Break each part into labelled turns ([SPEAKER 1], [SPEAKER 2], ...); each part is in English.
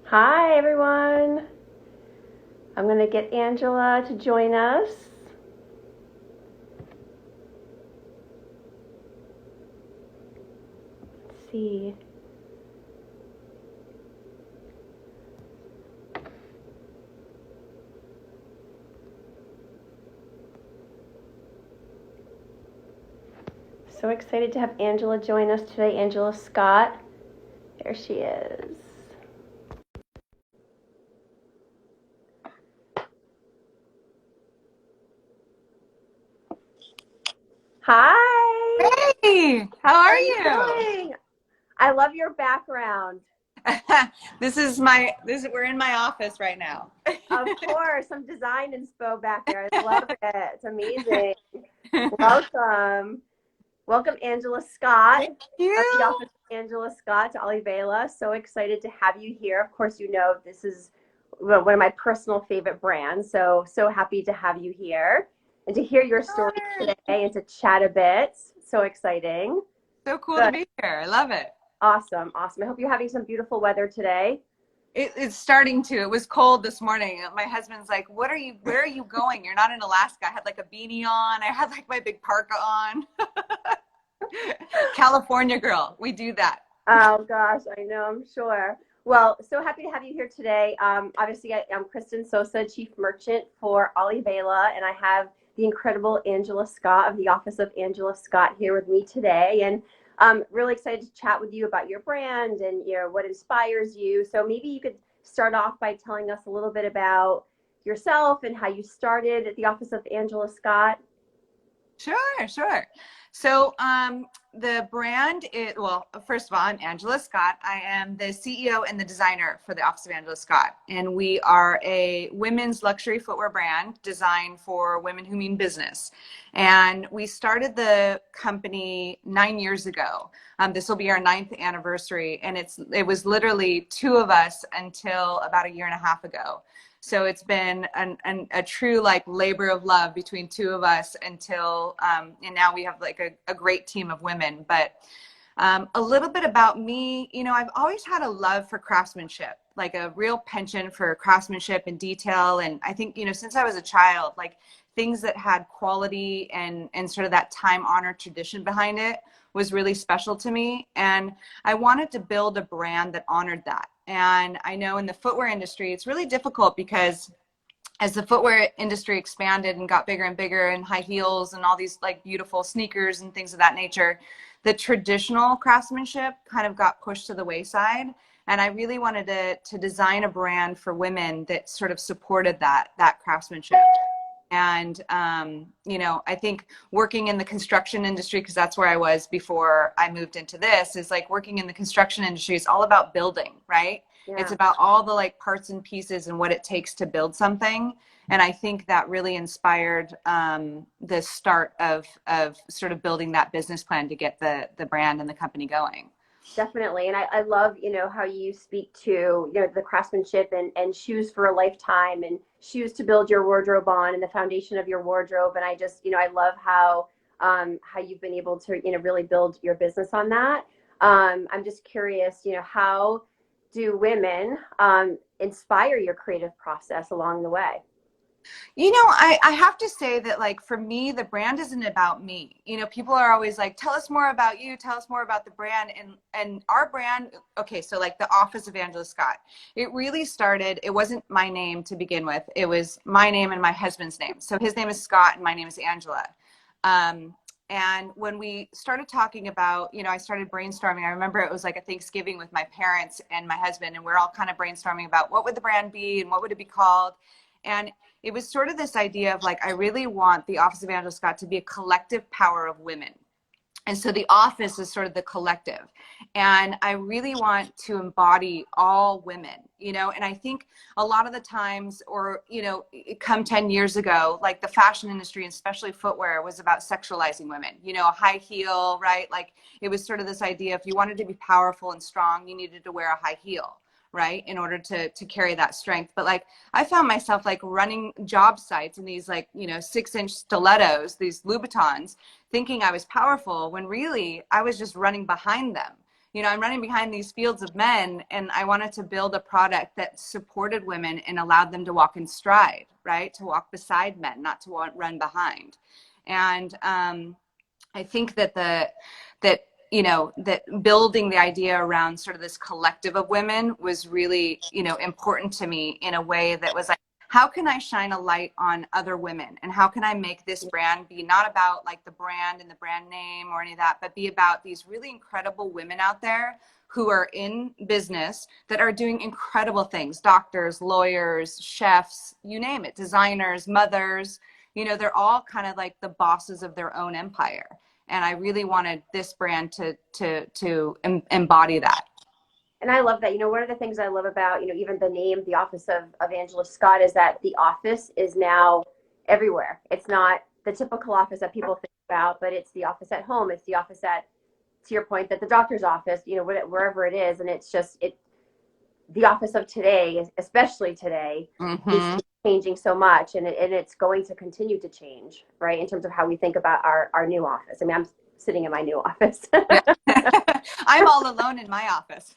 [SPEAKER 1] Hi, everyone. I'm going to get Angela to join us. Let's see. So excited to have Angela join us today. Angela Scott. There she is. Hi.
[SPEAKER 2] Hey, how
[SPEAKER 1] How
[SPEAKER 2] are
[SPEAKER 1] are you
[SPEAKER 2] you?
[SPEAKER 1] doing? I love your background.
[SPEAKER 2] We're in my office right now.
[SPEAKER 1] Of course, some design inspo back there. I love it. It's amazing. Welcome. Welcome, Angela Scott
[SPEAKER 2] Thank
[SPEAKER 1] of the
[SPEAKER 2] you.
[SPEAKER 1] Office of Angela Scott Olivela. So excited to have you here. Of course, you know this is one of my personal favorite brands. So happy to have you here and to hear your story
[SPEAKER 2] Honored.
[SPEAKER 1] today and to chat a bit. So exciting.
[SPEAKER 2] So cool to
[SPEAKER 1] Good.
[SPEAKER 2] be here. I love it.
[SPEAKER 1] Awesome. Awesome. I hope you're having some beautiful weather today.
[SPEAKER 2] It's starting to. It was cold this morning. My husband's like, where are you going? You're not in Alaska. I had like a beanie on. I had like my big parka on. California girl. We do that.
[SPEAKER 1] Oh gosh, I know, I'm sure. Well, so happy to have you here today. Obviously, I'm Kristen Sosa, Chief Merchant for Olivela, and I have the incredible Angela Scott of the Office of Angela Scott here with me today. And I'm really excited to chat with you about your brand and what inspires you. So maybe you could start off by telling us a little bit about yourself and how you started at the Office of Angela Scott.
[SPEAKER 2] Sure, sure. So, the brand is, well, first of all, I'm Angela Scott. I am the CEO and the designer for the Office of Angela Scott. And we are a women's luxury footwear brand designed for women who mean business. And we started the company 9 years ago. This will be our ninth anniversary. And it was literally two of us until about a year and a half ago. So it's been a true like labor of love between two of us until, and now we have like a great team of women. But a little bit about me, I've always had a love for craftsmanship, like a real penchant for craftsmanship and detail. And I think, since I was a child, like things that had quality and sort of that time honored tradition behind it was really special to me. And I wanted to build a brand that honored that. And I know in the footwear industry, it's really difficult because as the footwear industry expanded and got bigger and bigger and high heels and all these like beautiful sneakers and things of that nature, the traditional craftsmanship kind of got pushed to the wayside. And I really wanted to design a brand for women that sort of supported that craftsmanship. And, I think working in the construction industry, because that's where I was before I moved into this, is like working in the construction industry is all about building, right? It's
[SPEAKER 1] Yeah.
[SPEAKER 2] about all the like parts and pieces and what it takes to build something. And I think that really inspired the start of sort of building that business plan to get the brand and the company going.
[SPEAKER 1] Definitely. And I love, how you speak to, the craftsmanship and shoes for a lifetime and shoes to build your wardrobe on and the foundation of your wardrobe. And I just, I love how you've been able to, really build your business on that. I'm just curious, how do women inspire your creative process along the way?
[SPEAKER 2] I have to say that like for me, the brand isn't about me. People are always like, tell us more about you, tell us more about the brand. And our brand, okay, so like the Office of Angela Scott, it really started, it wasn't my name to begin with. It was my name and my husband's name. So his name is Scott and my name is Angela. And when we started talking about, I started brainstorming. I remember it was like a Thanksgiving with my parents and my husband, and we're all kind of brainstorming about what would the brand be and what would it be called. And it was sort of this idea of like, I really want the Office of Angela Scott to be a collective power of women. And so the office is sort of the collective. And I really want to embody all women, and I think a lot of the times, or, come 10 years ago, like the fashion industry, and especially footwear, was about sexualizing women, a high heel, right? Like it was sort of this idea, if you wanted to be powerful and strong, you needed to wear a high heel, right, in order to carry that strength. But like I found myself like running job sites in these like 6-inch stilettos, these Louboutins, thinking I was powerful when really I was just running behind them. I'm running behind these fields of men, and I wanted to build a product that supported women and allowed them to walk in stride, right? To walk beside men, not to run behind. And I think that that building the idea around sort of this collective of women was really, important to me in a way that was like, how can I shine a light on other women? And how can I make this brand be not about like the brand and the brand name or any of that, but be about these really incredible women out there who are in business that are doing incredible things, doctors, lawyers, chefs, you name it, designers, mothers, they're all kind of like the bosses of their own empire. And I really wanted this brand to embody that.
[SPEAKER 1] And I love that. One of the things I love about, even the name, the office of Angela Scott, is that the office is now everywhere. It's not the typical office that people think about, but it's the office at home. It's the office at, to your point, that the doctor's office, wherever it is. And it's just, the office of today, especially today, is changing so much. And it's going to continue to change, right? In terms of how we think about our new office. I mean, I'm sitting in my new office.
[SPEAKER 2] I'm all alone in my office.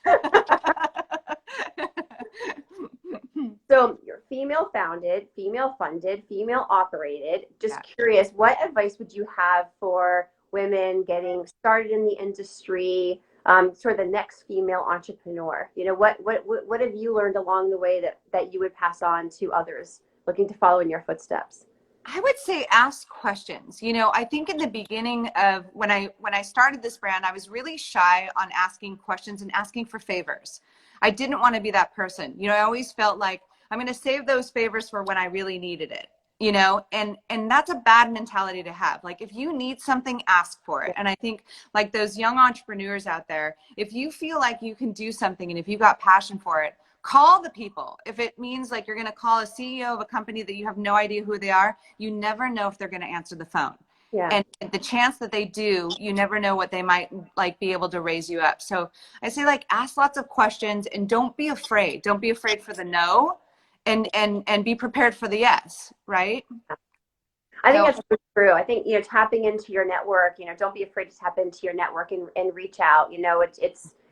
[SPEAKER 1] So you're female founded, female funded, female operated. Just curious, what advice would you have for women getting started in the industry, sort of the next female entrepreneur? What have you learned along the way that you would pass on to others looking to follow in your footsteps?
[SPEAKER 2] I would say ask questions. I think in the beginning of when I started this brand, I was really shy on asking questions and asking for favors. I didn't want to be that person. I always felt like I'm going to save those favors for when I really needed it. And that's a bad mentality to have. Like, if you need something, ask for it. And I think like those young entrepreneurs out there, if you feel like you can do something and if you got passion for it, call the people. If it means like you're going to call a CEO of a company that you have no idea who they are, you never know if they're going to answer the phone.
[SPEAKER 1] Yeah.
[SPEAKER 2] And the chance that they do, you never know what they might like be able to raise you up. So I say, like, ask lots of questions and don't be afraid. Don't be afraid for the no, and be prepared for the yes, right?
[SPEAKER 1] I think that's true. I think, tapping into your network, don't be afraid to tap into your network and reach out.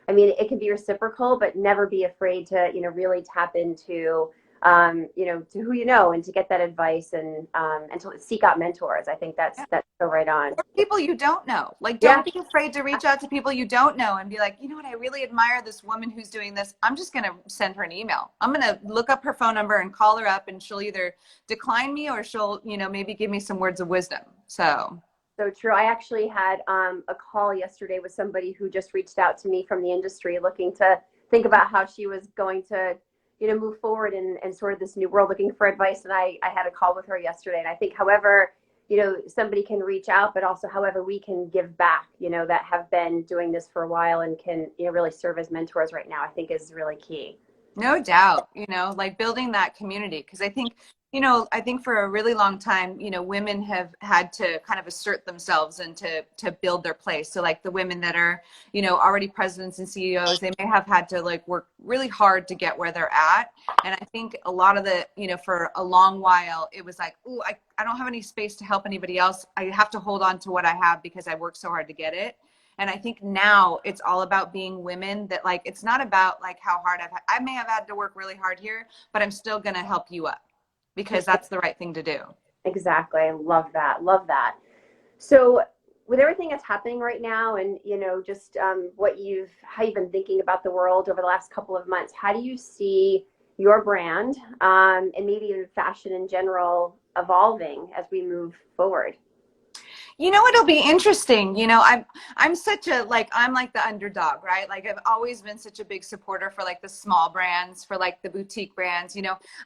[SPEAKER 1] I mean, it can be reciprocal, but never be afraid to, really tap into, to who you know, and to get that advice and to seek out mentors. I think that's so right on.
[SPEAKER 2] Or people you don't know. Like, don't be afraid to reach out to people you don't know and be like, you know what, I really admire this woman who's doing this. I'm just going to send her an email. I'm going to look up her phone number and call her up, and she'll either decline me or she'll, maybe give me some words of wisdom.
[SPEAKER 1] So true. I actually had a call yesterday with somebody who just reached out to me from the industry, looking to think about how she was going to, move forward in sort of this new world, looking for advice. And I had a call with her yesterday. And I think, however, somebody can reach out, but also however we can give back, that have been doing this for a while and can, really serve as mentors right now, I think is really key.
[SPEAKER 2] No doubt, like building that community. Because I think, I think for a really long time, women have had to kind of assert themselves and to build their place. So like the women that are, already presidents and CEOs, they may have had to like work really hard to get where they're at. And I think a lot of the, for a long while, it was like, oh, I don't have any space to help anybody else. I have to hold on to what I have because I worked so hard to get it. And I think now it's all about being women that, like, it's not about like how hard I may have had to work really hard here, but I'm still going to help you up because that's the right thing to do.
[SPEAKER 1] Exactly. I love that. Love that. So with everything that's happening right now and, just how you've been thinking about the world over the last couple of months, how do you see your brand and maybe even fashion in general evolving as we move forward?
[SPEAKER 2] It'll be interesting. I'm such a, like, I'm like the underdog, right? Like, I've always been such a big supporter for like the small brands, for like the boutique brands.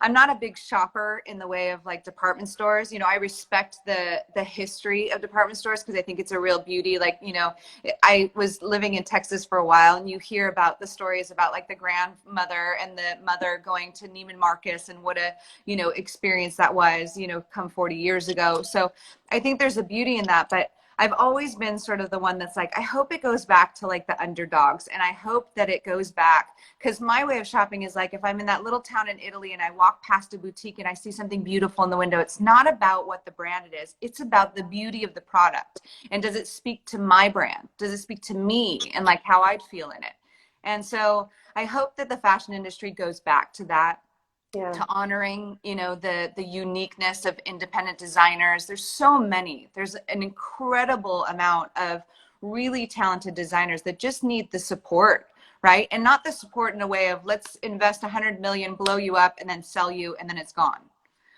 [SPEAKER 2] I'm not a big shopper in the way of like department stores. I respect the history of department stores because I think it's a real beauty. Like, I was living in Texas for a while, and you hear about the stories about like the grandmother and the mother going to Neiman Marcus and what a, experience that was, come 40 years ago. So I think there's a beauty in that. But I've always been sort of the one that's like, I hope it goes back to like the underdogs. And I hope that it goes back, because my way of shopping is like, if I'm in that little town in Italy and I walk past a boutique and I see something beautiful in the window, it's not about what the brand it is. It's about the beauty of the product. And does it speak to my brand? Does it speak to me and like how I'd feel in it? And so I hope that the fashion industry goes back to that,
[SPEAKER 1] Yeah.
[SPEAKER 2] to honoring, you know, the uniqueness of independent designers. There's so many. There's an incredible amount of really talented designers that just need the support, right? And not the support in a way of let's invest 100 million, blow you up, and then sell you, and then it's gone.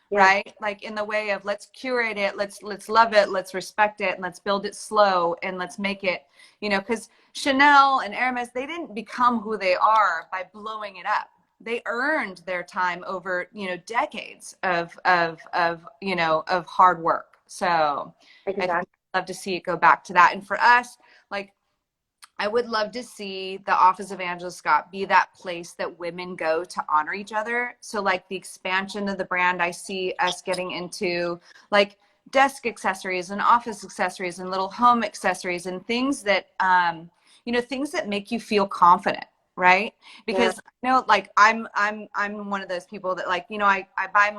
[SPEAKER 1] Yeah.
[SPEAKER 2] Right? Like in the way of let's curate it, let's love it, let's respect it, and let's build it slow, and let's make it, you know, because Chanel and Hermes, they didn't become who they are by blowing it up. They earned their time over, you know, decades of you know, of hard work. So
[SPEAKER 1] Exactly.
[SPEAKER 2] I'd love to see it go back to that. And for us, like, I would love to see the Office of Angela Scott be that place that women go to honor each other. So like the expansion of the brand, I see us getting into like desk accessories and office accessories and little home accessories and things that, you know, things that make you feel confident, right? Because you know, like I'm one of those people that like, you know, I buy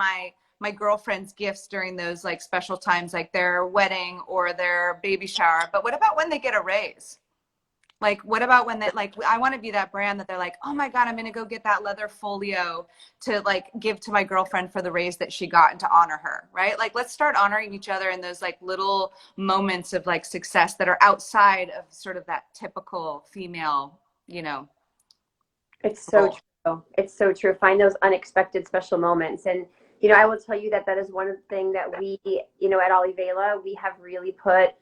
[SPEAKER 2] my girlfriend's gifts during those like special times, like their wedding or their baby shower. But what about when they get a raise? Like, what about when that, like, I want to be that brand that they're like, oh my God, I'm going to go get that leather folio to like give to my girlfriend for the raise that she got and to honor her, right? Like, let's start honoring each other in those like little moments of like success that are outside of sort of that typical female, you know.
[SPEAKER 1] It's so
[SPEAKER 2] Role.
[SPEAKER 1] true. It's so true. Find those unexpected special moments. And, you know, I will tell you that that is one of the things that we, you know, at Olivela, we have really put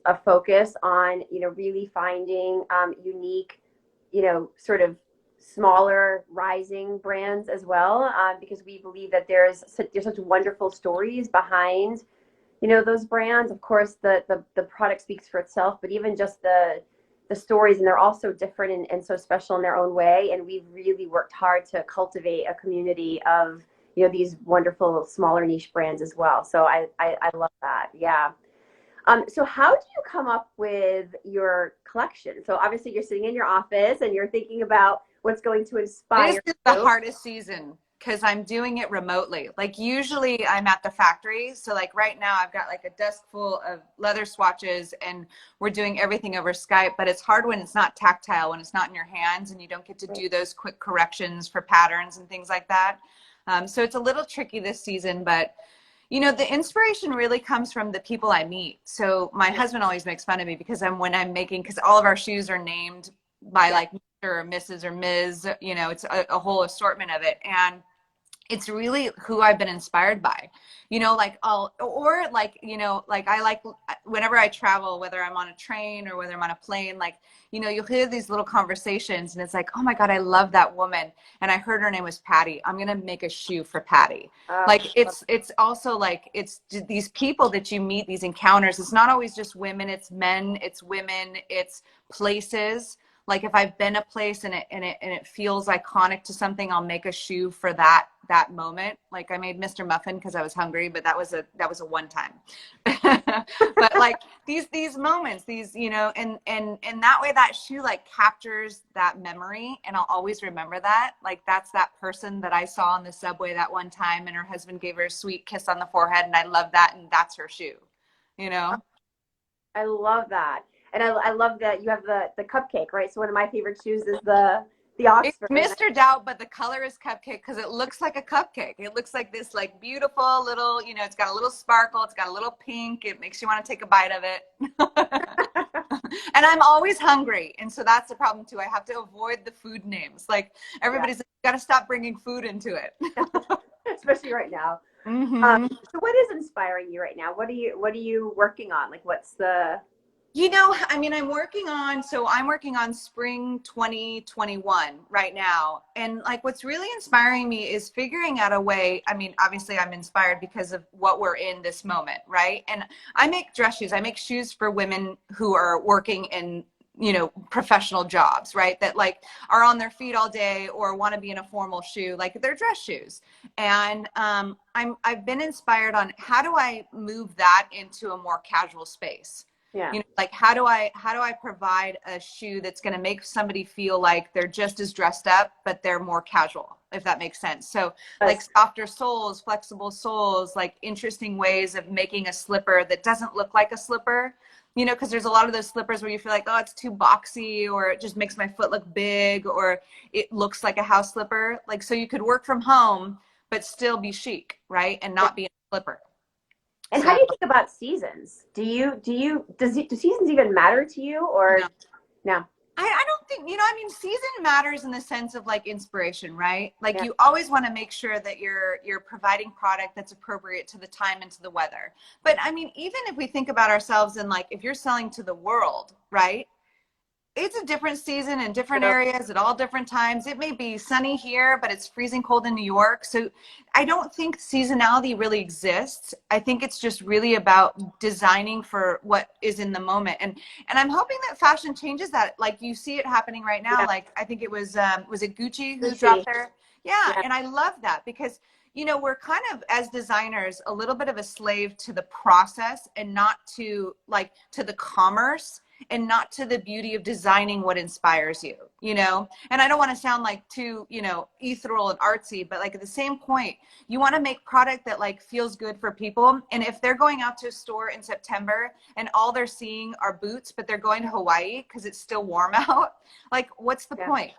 [SPEAKER 1] a focus on, you know, really finding unique, you know, sort of smaller rising brands as well, because we believe that there's such wonderful stories behind, you know, those brands. Of course, the product speaks for itself, but even just the stories, and they're all so different and so special in their own way. And we've really worked hard to cultivate a community of, you know, these wonderful smaller niche brands as well. So I love that. Yeah. So how do you come up with your collection? So obviously you're sitting in your office and you're thinking about what's going to
[SPEAKER 2] This
[SPEAKER 1] inspire
[SPEAKER 2] is the
[SPEAKER 1] you.
[SPEAKER 2] hardest season because I'm doing it remotely. Like usually I'm at the factory. So like right now I've got like a desk full of leather swatches and we're doing everything over Skype, but it's hard when it's not tactile, when it's not in your hands and you don't get to do those quick corrections for patterns and things like that. So it's a little tricky this season, but you know, the inspiration really comes from the people I meet. So my husband always makes fun of me because when I'm making, because all of our shoes are named by like Mr. or Mrs. or Ms., you know, it's a whole assortment of it. And it's really who I've been inspired by, you know, like or like, you know, like I like whenever I travel, whether I'm on a train or whether I'm on a plane, like, you know, you'll hear these little conversations and it's like, oh my God, I love that woman. And I heard her name was Patty. I'm going to make a shoe for Patty. Like it's also like, it's these people that you meet, these encounters. It's not always just women, it's men, it's women, it's places. Like if I've been a place and it feels iconic to something, I'll make a shoe for that moment. Like I made Mr. Muffin because I was hungry, but that was a one time. But like these moments, these, you know, and that way that shoe like captures that memory and I'll always remember that. Like that's that person that I saw on the subway that one time and her husband gave her a sweet kiss on the forehead and I love that and that's her shoe, you know?
[SPEAKER 1] I love that. And I love that you have the cupcake, right? So one of my favorite shoes is the
[SPEAKER 2] It's
[SPEAKER 1] Oxford.
[SPEAKER 2] Mr. Doubt, but the color is cupcake because it looks like a cupcake. It looks like this like beautiful little, you know, it's got a little sparkle, it's got a little pink. It makes you want to take a bite of it. And I'm always hungry. And so that's the problem too. I have to avoid the food names. Like everybody's like, you got to stop bringing food into it.
[SPEAKER 1] Especially right now.
[SPEAKER 2] Mm-hmm.
[SPEAKER 1] So what is inspiring you right now? What are you working on? Like what's the
[SPEAKER 2] You know, I mean, I'm working on spring 2021 right now. And like, what's really inspiring me is figuring out a way. I mean, obviously I'm inspired because of what we're in this moment, right? And I make dress shoes. I make shoes for women who are working in, you know, professional jobs, right? That like are on their feet all day or want to be in a formal shoe, like they're dress shoes. And I've been inspired on how do I move that into a more casual space?
[SPEAKER 1] Yeah.
[SPEAKER 2] You know, like how do I provide a shoe that's going to make somebody feel like they're just as dressed up, but they're more casual, if that makes sense. So like
[SPEAKER 1] Yes.
[SPEAKER 2] softer soles, flexible soles, like interesting ways of making a slipper that doesn't look like a slipper. You know, because there's a lot of those slippers where you feel like, oh, it's too boxy, or it just makes my foot look big, or it looks like a house slipper. Like, so you could work from home, but still be chic, right? And not be a slipper.
[SPEAKER 1] And how
[SPEAKER 2] So
[SPEAKER 1] do you think about seasons? Do seasons even matter to you or
[SPEAKER 2] no.
[SPEAKER 1] no?
[SPEAKER 2] I don't think, you know, I mean, season matters in the sense of like inspiration, right? Like
[SPEAKER 1] Yeah.
[SPEAKER 2] you always want to make sure that you're providing product that's appropriate to the time and to the weather. But I mean, even if we think about ourselves in like if you're selling to the world, right? It's a different season in different
[SPEAKER 1] So,
[SPEAKER 2] areas at all different times. It may be sunny here, but it's freezing cold in New York. So I don't think seasonality really exists. I think it's just really about designing for what is in the moment. And I'm hoping that fashion changes that. Like you see it happening right now.
[SPEAKER 1] yeah.
[SPEAKER 2] Like I think it was it Gucci who
[SPEAKER 1] Gucci.
[SPEAKER 2] dropped their, yeah.
[SPEAKER 1] Yeah.
[SPEAKER 2] And I love that because you know, we're kind of as designers a little bit of a slave to the process and not to like to the commerce and not to the beauty of designing what inspires you, you know? And I don't want to sound like too, you know, ethereal and artsy, but like at the same point, you want to make product that like feels good for people. And if they're going out to a store in September and all they're seeing are boots, but they're going to Hawaii because it's still warm out, like what's the
[SPEAKER 1] Yeah.
[SPEAKER 2] point?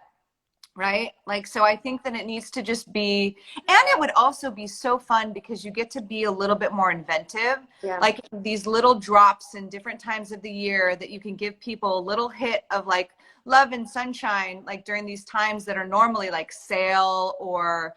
[SPEAKER 2] Right? Like, so I think that it needs to just be, and it would also be so fun because you get to be a little bit more inventive,
[SPEAKER 1] Yeah.
[SPEAKER 2] like these little drops in different times of the year that you can give people a little hit of like love and sunshine, like during these times that are normally like sale or,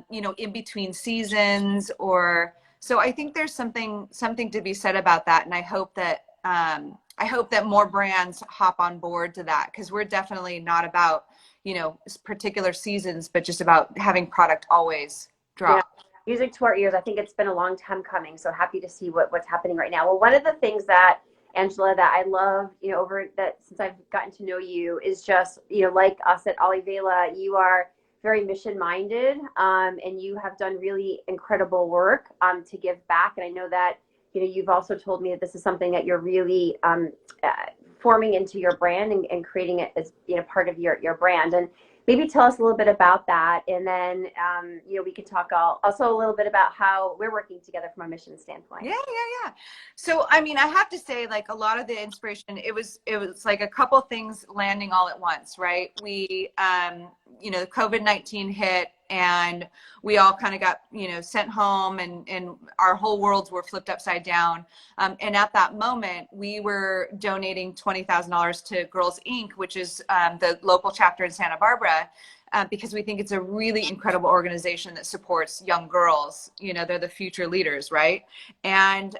[SPEAKER 2] you know, in between seasons or, so I think there's something to be said about that. And I hope that more brands hop on board to that because we're definitely not about, you know, particular seasons, but just about having product always
[SPEAKER 1] Yeah.
[SPEAKER 2] drop.
[SPEAKER 1] Music to our ears. I think it's been a long time coming. So happy to see what's happening right now. Well, one of the things that Angela that I love, you know, over that since I've gotten to know you is just, you know, like us at Olivela, you are very mission minded, and you have done really incredible work to give back. And I know that, you know, you've also told me that this is something that you're really uh, forming into your brand and creating it as, you know, part of your brand. And maybe tell us a little bit about that, and then you know, we can talk also a little bit about how we're working together from a mission standpoint.
[SPEAKER 2] Yeah. So, I mean, I have to say, like a lot of the inspiration, it was like a couple things landing all at once, right? We, you know, COVID-19 hit and we all kind of got, you know, sent home and our whole worlds were flipped upside down. And at that moment, we were donating $20,000 to Girls Inc., which is the local chapter in Santa Barbara. Because we think it's a really incredible organization that supports young girls. You know, they're the future leaders, right? And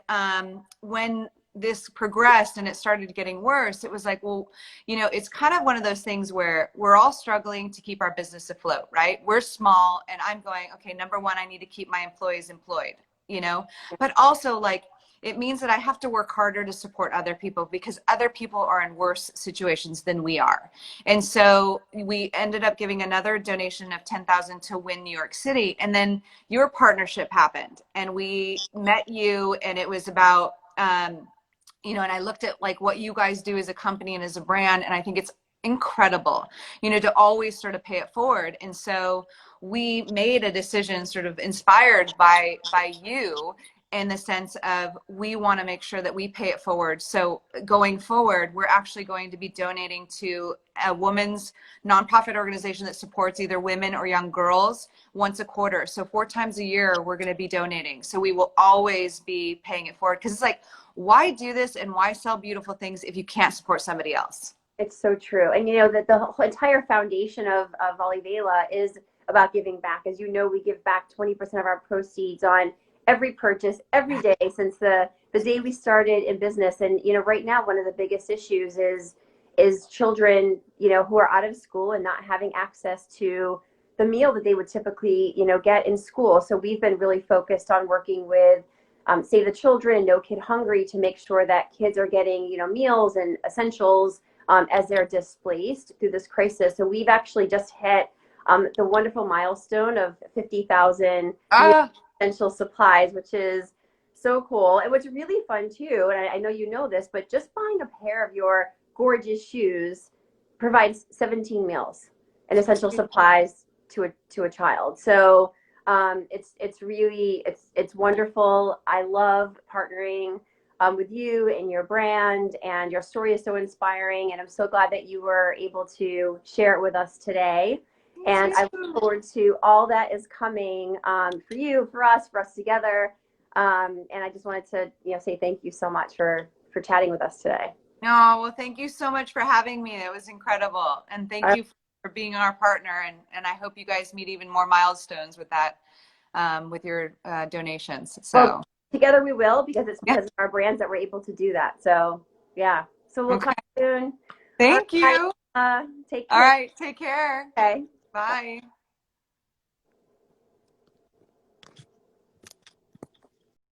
[SPEAKER 2] when this progressed and it started getting worse, it was like, well, you know, it's kind of one of those things where we're all struggling to keep our business afloat, right? We're small and I'm going, okay, number one, I need to keep my employees employed, you know, but also like, it means that I have to work harder to support other people because other people are in worse situations than we are. And so we ended up giving another donation of 10,000 to Win New York City. And then your partnership happened and we met you and it was about, you know, and I looked at like what you guys do as a company and as a brand. And I think it's incredible, you know, to always sort of pay it forward. And so we made a decision sort of inspired by you in the sense of we want to make sure that we pay it forward. So going forward, we're actually going to be donating to a women's nonprofit organization that supports either women or young girls once a quarter. So 4 times a year, we're going to be donating. So we will always be paying it forward because it's like, why do this and why sell beautiful things if you can't support somebody else?
[SPEAKER 1] It's so true. And you know that the whole entire foundation of Olivela is about giving back. As you know, we give back 20% of our proceeds on every purchase every day since the day we started in business. And you know, right now one of the biggest issues is children, you know, who are out of school and not having access to the meal that they would typically, you know, get in school. So we've been really focused on working with Save the Children, No Kid Hungry, to make sure that kids are getting, you know, meals and essentials as they're displaced through this crisis. So we've actually just hit the wonderful milestone of 50,000
[SPEAKER 2] Ah,
[SPEAKER 1] essential supplies, which is So cool. And what's really fun too, and I know you know this, but just buying a pair of your gorgeous shoes provides 17 meals and essential supplies to a child. So it's really it's wonderful. I love partnering with you and your brand, and your story is so inspiring. And I'm so glad that you were able to share it with us today. And I look forward to all that is coming for you, for us together. And I just wanted to, say thank you so much for chatting with us today.
[SPEAKER 2] Oh, well, thank you so much for having me. It was incredible. And thank you for being our partner. And I hope you guys meet even more milestones with that, with your donations. So
[SPEAKER 1] well, together we will, because it's because of our brands that we're able to do that. So yeah. So we'll talk soon.
[SPEAKER 2] Thank you.
[SPEAKER 1] Take care.
[SPEAKER 2] All right. Take care.
[SPEAKER 1] Okay.
[SPEAKER 2] Bye.